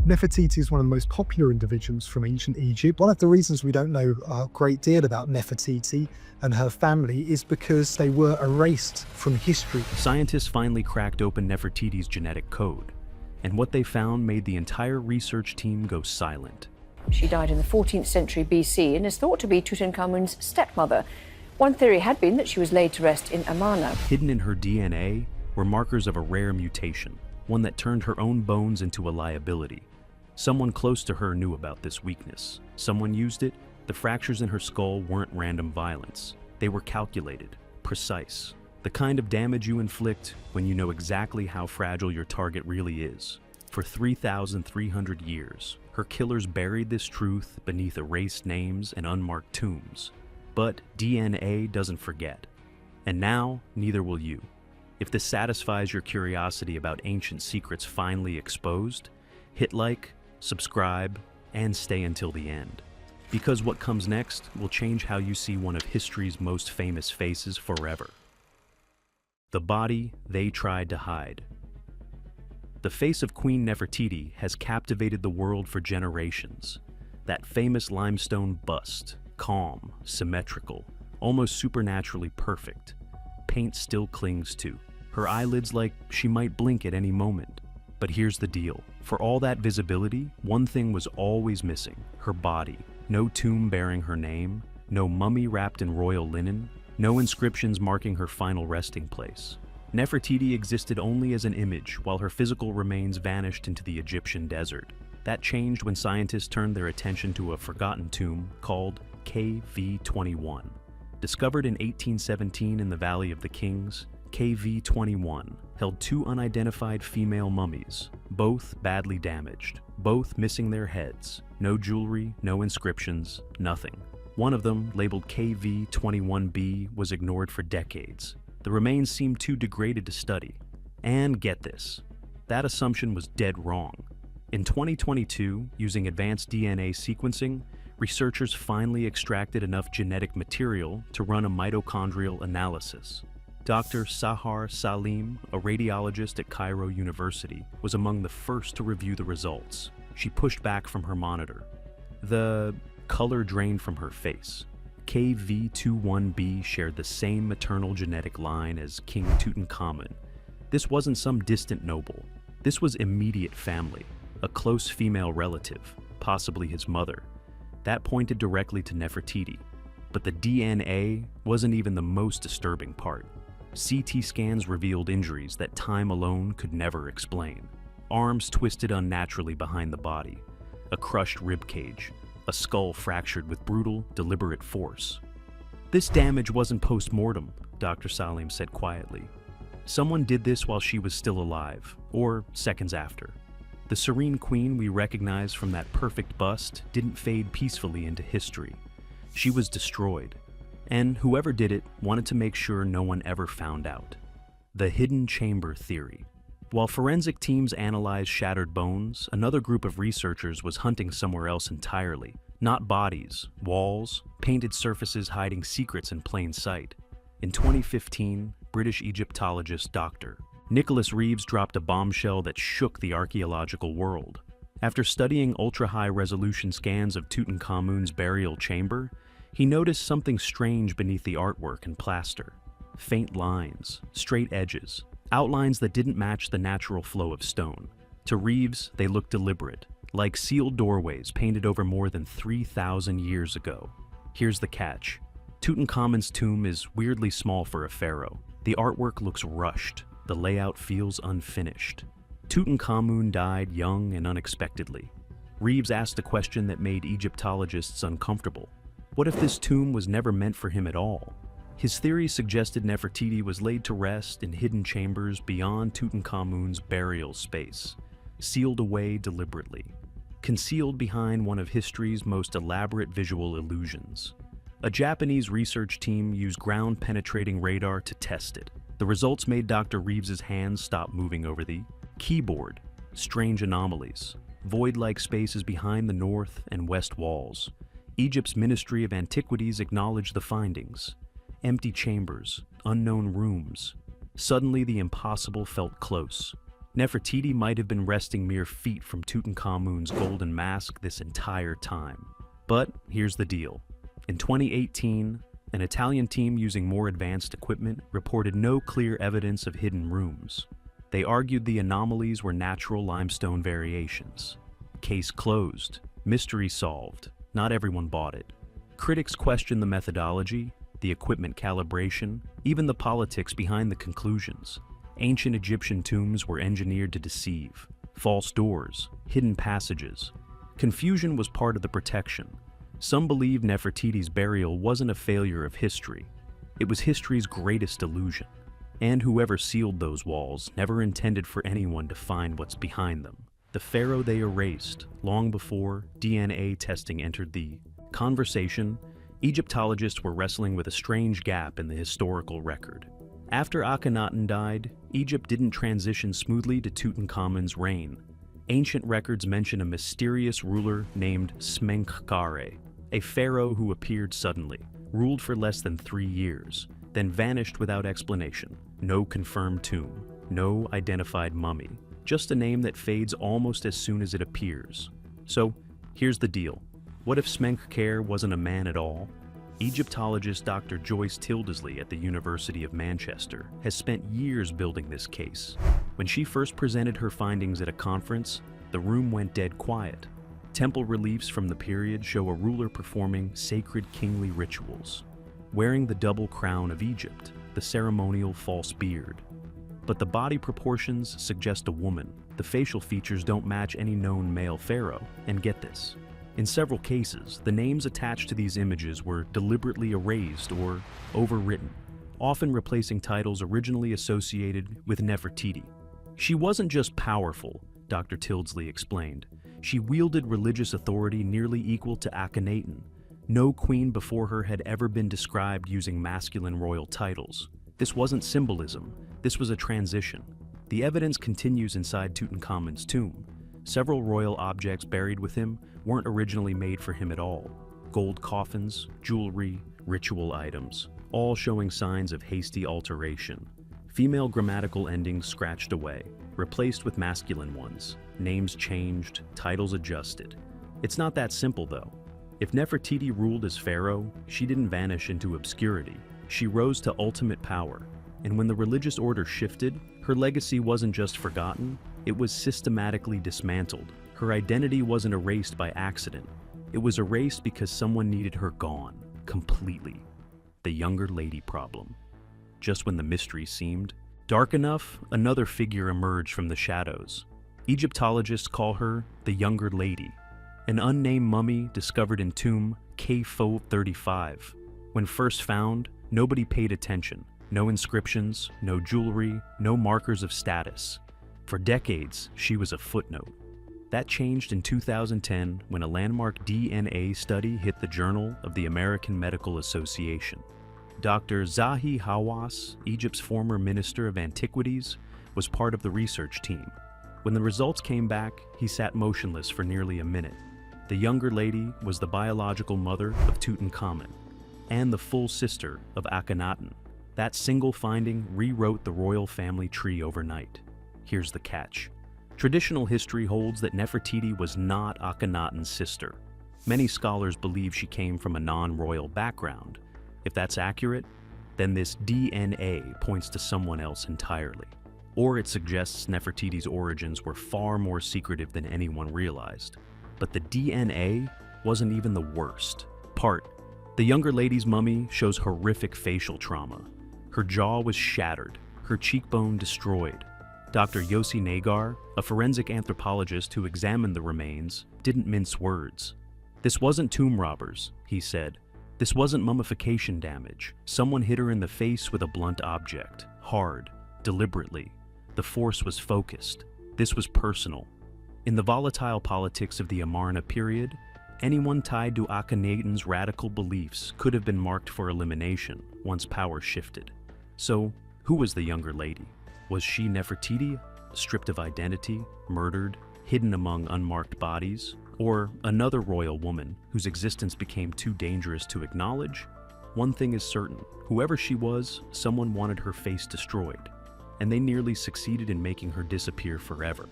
Nefertiti is one of the most popular individuals from ancient Egypt. One of the reasons we don't know a great deal about Nefertiti and her family is because they were erased from history. Scientists finally cracked open Nefertiti's genetic code, and what they found made the entire research team go silent. She died in the 14th century BC and is thought to be Tutankhamun's stepmother. One theory had been that she was laid to rest in Amarna. Hidden in her DNA were markers of a rare mutation, one that turned her own bones into a liability. Someone close to her knew about this weakness. Someone used it. The fractures in her skull weren't random violence. They were calculated, precise. The kind of damage you inflict when you know exactly how fragile your target really is. For 3,300 years, her killers buried this truth beneath erased names and unmarked tombs. But DNA doesn't forget. And now, neither will you. If this satisfies your curiosity about ancient secrets finally exposed, hit like, subscribe, and stay until the end. Because what comes next will change how you see one of history's most famous faces forever. The body they tried to hide. The face of Queen Nefertiti has captivated the world for generations. That famous limestone bust, calm, symmetrical, almost supernaturally perfect. Paint still clings to. Her eyelids like she might blink at any moment. But here's the deal. For all that visibility, one thing was always missing: her body. No tomb bearing her name, no mummy wrapped in royal linen, no inscriptions marking her final resting place. Nefertiti existed only as an image, while her physical remains vanished into the Egyptian desert. That changed when scientists turned their attention to a forgotten tomb called KV-21. Discovered in 1817 in the Valley of the Kings, KV-21 held two unidentified female mummies, both badly damaged, both missing their heads. No jewelry, no inscriptions, nothing. One of them, labeled KV-21b, was ignored for decades. The remains seemed too degraded to study. And get this, that assumption was dead wrong. In 2022, using advanced DNA sequencing, researchers finally extracted enough genetic material to run a mitochondrial analysis. Dr. Sahar Salim, a radiologist at Cairo University, was among the first to review the results. She pushed back from her monitor. The color drained from her face. KV-21b shared the same maternal genetic line as King Tutankhamun. This wasn't some distant noble. This was immediate family, a close female relative, possibly his mother. That pointed directly to Nefertiti. But the DNA wasn't even the most disturbing part. CT scans revealed injuries that time alone could never explain. Arms twisted unnaturally behind the body, a crushed rib cage, a skull fractured with brutal, deliberate force. This damage wasn't post-mortem, Dr. Salim said quietly. Someone did this while she was still alive, or seconds after. The serene queen we recognize from that perfect bust didn't fade peacefully into history. She was destroyed. And whoever did it wanted to make sure no one ever found out. The hidden chamber theory. While forensic teams analyzed shattered bones, another group of researchers was hunting somewhere else entirely. Not bodies, walls, painted surfaces hiding secrets in plain sight. In 2015, British Egyptologist Dr. Nicholas Reeves dropped a bombshell that shook the archaeological world. After studying ultra-high-resolution scans of Tutankhamun's burial chamber, he noticed something strange beneath the artwork and plaster. Faint lines, straight edges, outlines that didn't match the natural flow of stone. To Reeves, they looked deliberate, like sealed doorways painted over more than 3,000 years ago. Here's the catch. Tutankhamun's tomb is weirdly small for a pharaoh. The artwork looks rushed. The layout feels unfinished. Tutankhamun died young and unexpectedly. Reeves asked a question that made Egyptologists uncomfortable. What if this tomb was never meant for him at all? His theory suggested Nefertiti was laid to rest in hidden chambers beyond Tutankhamun's burial space, sealed away deliberately, concealed behind one of history's most elaborate visual illusions. A Japanese research team used ground-penetrating radar to test it. The results made Dr. Reeves's hands stop moving over the keyboard. Strange anomalies, void-like spaces behind the north and west walls. Egypt's Ministry of Antiquities acknowledged the findings. Empty chambers, unknown rooms. Suddenly, the impossible felt close. Nefertiti might have been resting mere feet from Tutankhamun's golden mask this entire time. But here's the deal. In 2018, an Italian team using more advanced equipment reported no clear evidence of hidden rooms. They argued the anomalies were natural limestone variations. Case closed. Mystery solved. Not everyone bought it. Critics questioned the methodology, the equipment calibration, even the politics behind the conclusions. Ancient Egyptian tombs were engineered to deceive. False doors, hidden passages. Confusion was part of the protection. Some believe Nefertiti's burial wasn't a failure of history. It was history's greatest illusion. And whoever sealed those walls never intended for anyone to find what's behind them. The pharaoh they erased, long before DNA testing entered the conversation, Egyptologists were wrestling with a strange gap in the historical record. After Akhenaten died, Egypt didn't transition smoothly to Tutankhamun's reign. Ancient records mention a mysterious ruler named Smenkhkare, a pharaoh who appeared suddenly, ruled for less than 3 years, then vanished without explanation. No confirmed tomb, no identified mummy, just a name that fades almost as soon as it appears. So, here's the deal. What if Smenkhkare wasn't a man at all? Egyptologist Dr. Joyce Tildesley at the University of Manchester has spent years building this case. When she first presented her findings at a conference, the room went dead quiet. Temple reliefs from the period show a ruler performing sacred kingly rituals, wearing the double crown of Egypt, the ceremonial false beard. But the body proportions suggest a woman. The facial features don't match any known male pharaoh, and get this. In several cases, the names attached to these images were deliberately erased or overwritten, often replacing titles originally associated with Nefertiti. She wasn't just powerful, Dr. Tildesley explained. She wielded religious authority nearly equal to Akhenaten. No queen before her had ever been described using masculine royal titles. This wasn't symbolism, this was a transition. The evidence continues inside Tutankhamun's tomb. Several royal objects buried with him weren't originally made for him at all. Gold coffins, jewelry, ritual items, all showing signs of hasty alteration. Female grammatical endings scratched away, replaced with masculine ones. Names changed, titles adjusted. It's not that simple though. If Nefertiti ruled as pharaoh, she didn't vanish into obscurity. She rose to ultimate power. And when the religious order shifted, her legacy wasn't just forgotten, it was systematically dismantled. Her identity wasn't erased by accident. It was erased because someone needed her gone, completely. The younger lady problem. Just when the mystery seemed dark enough, another figure emerged from the shadows. Egyptologists call her the younger lady, an unnamed mummy discovered in tomb K-35. When first found, nobody paid attention. No inscriptions, no jewelry, no markers of status. For decades, she was a footnote. That changed in 2010 when a landmark DNA study hit the Journal of the American Medical Association. Dr. Zahi Hawass, Egypt's former Minister of Antiquities, was part of the research team. When the results came back, he sat motionless for nearly a minute. The younger lady was the biological mother of Tutankhamun and the full sister of Akhenaten. That single finding rewrote the royal family tree overnight. Here's the catch. Traditional history holds that Nefertiti was not Akhenaten's sister. Many scholars believe she came from a non-royal background. If that's accurate, then this DNA points to someone else entirely. Or it suggests Nefertiti's origins were far more secretive than anyone realized. But the DNA wasn't even the worst part. The younger lady's mummy shows horrific facial trauma. Her jaw was shattered, her cheekbone destroyed. Dr. Yossi Nagar, a forensic anthropologist who examined the remains, didn't mince words. This wasn't tomb robbers, he said. This wasn't mummification damage. Someone hit her in the face with a blunt object, hard, deliberately. The force was focused. This was personal. In the volatile politics of the Amarna period, anyone tied to Akhenaten's radical beliefs could have been marked for elimination once power shifted. So, who was the younger lady? Was she Nefertiti, stripped of identity, murdered, hidden among unmarked bodies? Or another royal woman whose existence became too dangerous to acknowledge? One thing is certain, whoever she was, someone wanted her face destroyed. and they nearly succeeded in making her disappear forever.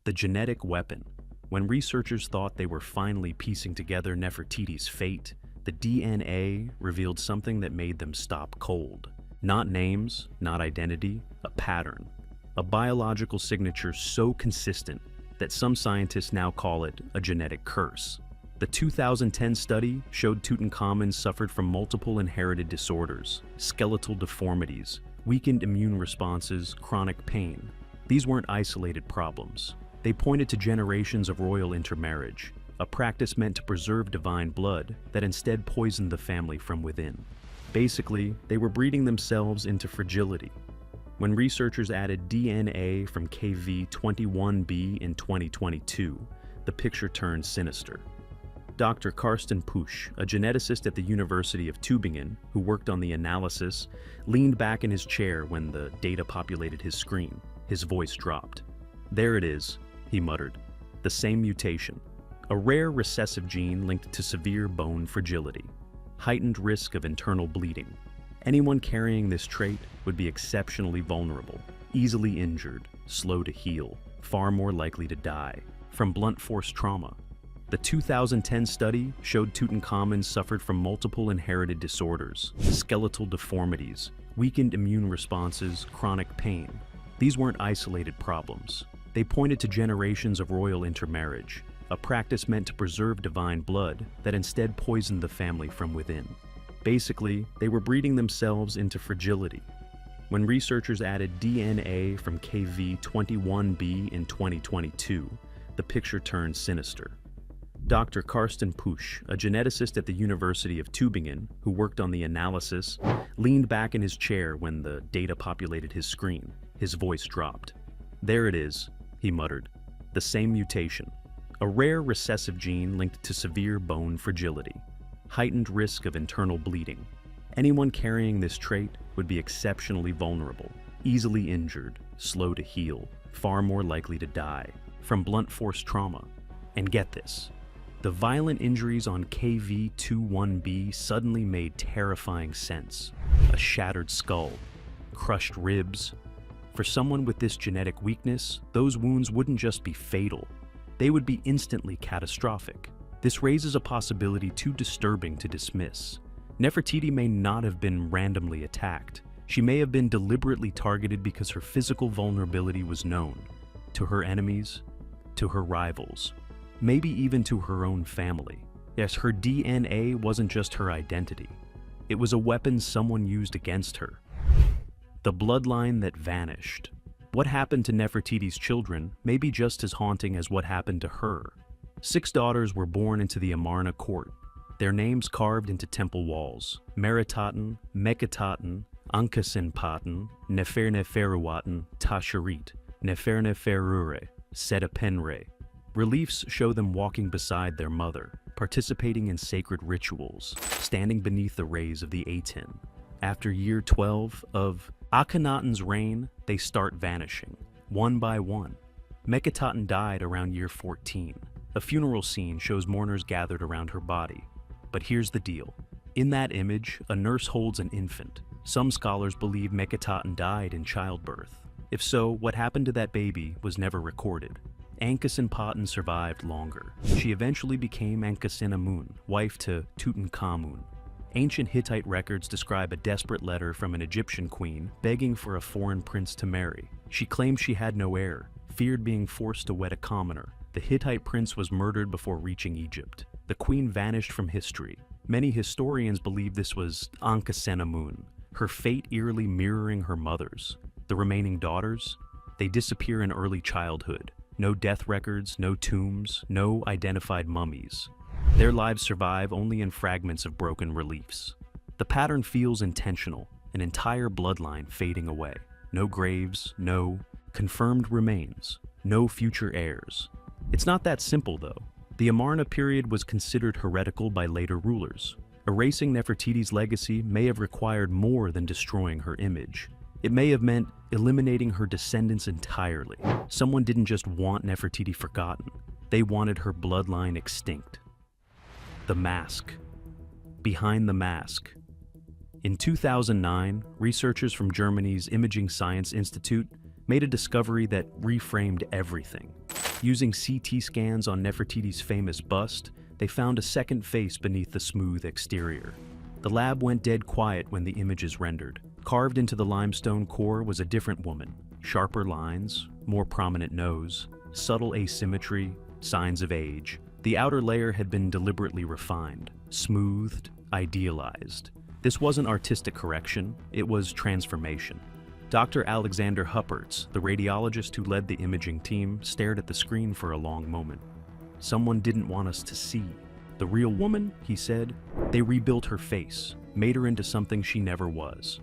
The genetic weapon. When researchers thought they were finally piecing together Nefertiti's fate, the DNA revealed something that made them stop cold. Not names, not identity, a pattern. A biological signature so consistent that some scientists now call it a genetic curse. The 2010 study showed Tutankhamun suffered from multiple inherited disorders, skeletal deformities, weakened immune responses, chronic pain. These weren't isolated problems. They pointed to generations of royal intermarriage, a practice meant to preserve divine blood that instead poisoned the family from within. Basically, they were breeding themselves into fragility. When researchers added DNA from KV21b in 2022, the picture turned sinister. Dr. Karsten Pusch, a geneticist at the University of Tübingen who worked on the analysis, leaned back in his chair when the data populated his screen. His voice dropped. "There it is," he muttered. "The same mutation. A rare recessive gene linked to severe bone fragility. Heightened risk of internal bleeding. Anyone carrying this trait would be exceptionally vulnerable, easily injured, slow to heal, far more likely to die from blunt force trauma." The 2010 study showed Tutankhamun suffered from multiple inherited disorders, skeletal deformities, weakened immune responses, chronic pain. These weren't isolated problems. They pointed to generations of royal intermarriage, a practice meant to preserve divine blood that instead poisoned the family from within. Basically, they were breeding themselves into fragility. When researchers added DNA from KV21b in 2022, the picture turned sinister. Dr. Karsten Pusch, a geneticist at the University of Tübingen who worked on the analysis, leaned back in his chair when the data populated his screen. His voice dropped. "There it is," he muttered. "The same mutation. A rare recessive gene linked to severe bone fragility. Heightened risk of internal bleeding. Anyone carrying this trait would be exceptionally vulnerable, easily injured, slow to heal, far more likely to die from blunt force trauma." And get this. The violent injuries on KV21b suddenly made terrifying sense. A shattered skull, crushed ribs. For someone with this genetic weakness, those wounds wouldn't just be fatal, they would be instantly catastrophic. This raises a possibility too disturbing to dismiss. Nefertiti may not have been randomly attacked. She may have been deliberately targeted because her physical vulnerability was known to her enemies, to her rivals, maybe even to her own family. Yes, her DNA wasn't just her identity. It was a weapon someone used against her. The bloodline that vanished. What happened to Nefertiti's children may be just as haunting as what happened to her. 6 daughters were born into the Amarna court, their names carved into temple walls: Meritaten, Meketaten, Ankesenpaten, Neferneferuaten, Tasherit, Neferneferure, Setapenre. Reliefs show them walking beside their mother, participating in sacred rituals, standing beneath the rays of the Aten. After year 12 of Akhenaten's reign, they start vanishing, one by one. Meketaten died around year 14. A funeral scene shows mourners gathered around her body. But here's the deal. In that image, a nurse holds an infant. Some scholars believe Meketaten died in childbirth. If so, what happened to that baby was never recorded. Ankesenpaten survived longer. She eventually became Ankhesenamun, wife to Tutankhamun. Ancient Hittite records describe a desperate letter from an Egyptian queen begging for a foreign prince to marry. She claimed she had no heir, feared being forced to wed a commoner. The Hittite prince was murdered before reaching Egypt. The queen vanished from history. Many historians believe this was Ankhesenamun, her fate eerily mirroring her mother's. The remaining daughters? They disappear in early childhood. No death records, no tombs, no identified mummies. Their lives survive only in fragments of broken reliefs. The pattern feels intentional, an entire bloodline fading away. No graves, no confirmed remains, no future heirs. It's not that simple, though. The Amarna period was considered heretical by later rulers. Erasing Nefertiti's legacy may have required more than destroying her image. It may have meant eliminating her descendants entirely. Someone didn't just want Nefertiti forgotten. They wanted her bloodline extinct. The mask. Behind the mask. In 2009, researchers from Germany's Imaging Science Institute made a discovery that reframed everything. Using CT scans on Nefertiti's famous bust, they found a second face beneath the smooth exterior. The lab went dead quiet when the images rendered. Carved into the limestone core was a different woman. Sharper lines, more prominent nose, subtle asymmetry, signs of age. The outer layer had been deliberately refined, smoothed, idealized. This wasn't artistic correction, it was transformation. Dr. Alexander Huppertz, the radiologist who led the imaging team, stared at the screen for a long moment. Someone didn't want us to see. The real woman, he said. They rebuilt her face, made her into something she never was.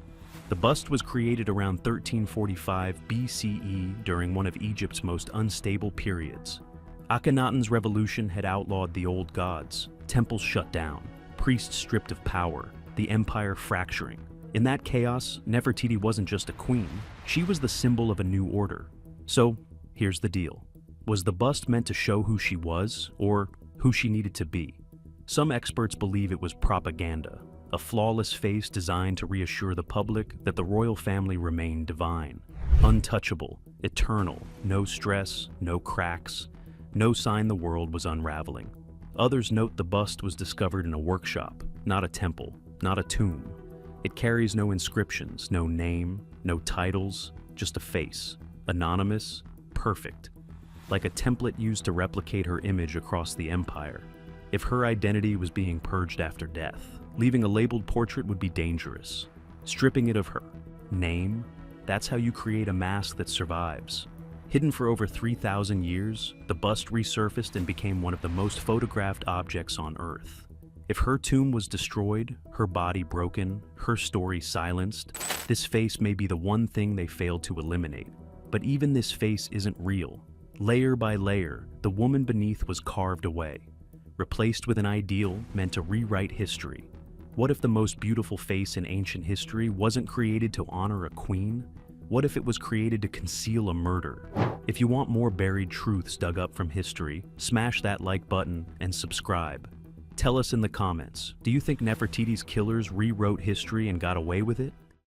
The bust was created around 1345 BCE during one of Egypt's most unstable periods. Akhenaten's revolution had outlawed the old gods, temples shut down, priests stripped of power, the empire fracturing. In that chaos, Nefertiti wasn't just a queen, she was the symbol of a new order. So, here's the deal. Was the bust meant to show who she was, or who she needed to be? Some experts believe it was propaganda, a flawless face designed to reassure the public that the royal family remained divine, untouchable, eternal, no stress, no cracks, no sign the world was unraveling. Others note the bust was discovered in a workshop, not a temple, not a tomb. It carries no inscriptions, no name, no titles, just a face, anonymous, perfect, like a template used to replicate her image across the empire. If her identity was being purged after death, leaving a labeled portrait would be dangerous. Stripping it of her name, that's how you create a mask that survives. Hidden for over 3,000 years, the bust resurfaced and became one of the most photographed objects on Earth. If her tomb was destroyed, her body broken, her story silenced, this face may be the one thing they failed to eliminate. But even this face isn't real. Layer by layer, the woman beneath was carved away, replaced with an ideal meant to rewrite history. What if the most beautiful face in ancient history wasn't created to honor a queen? What if it was created to conceal a murder? If you want more buried truths dug up from history, smash that like button and subscribe. Tell us in the comments, do you think Nefertiti's killers rewrote history and got away with it?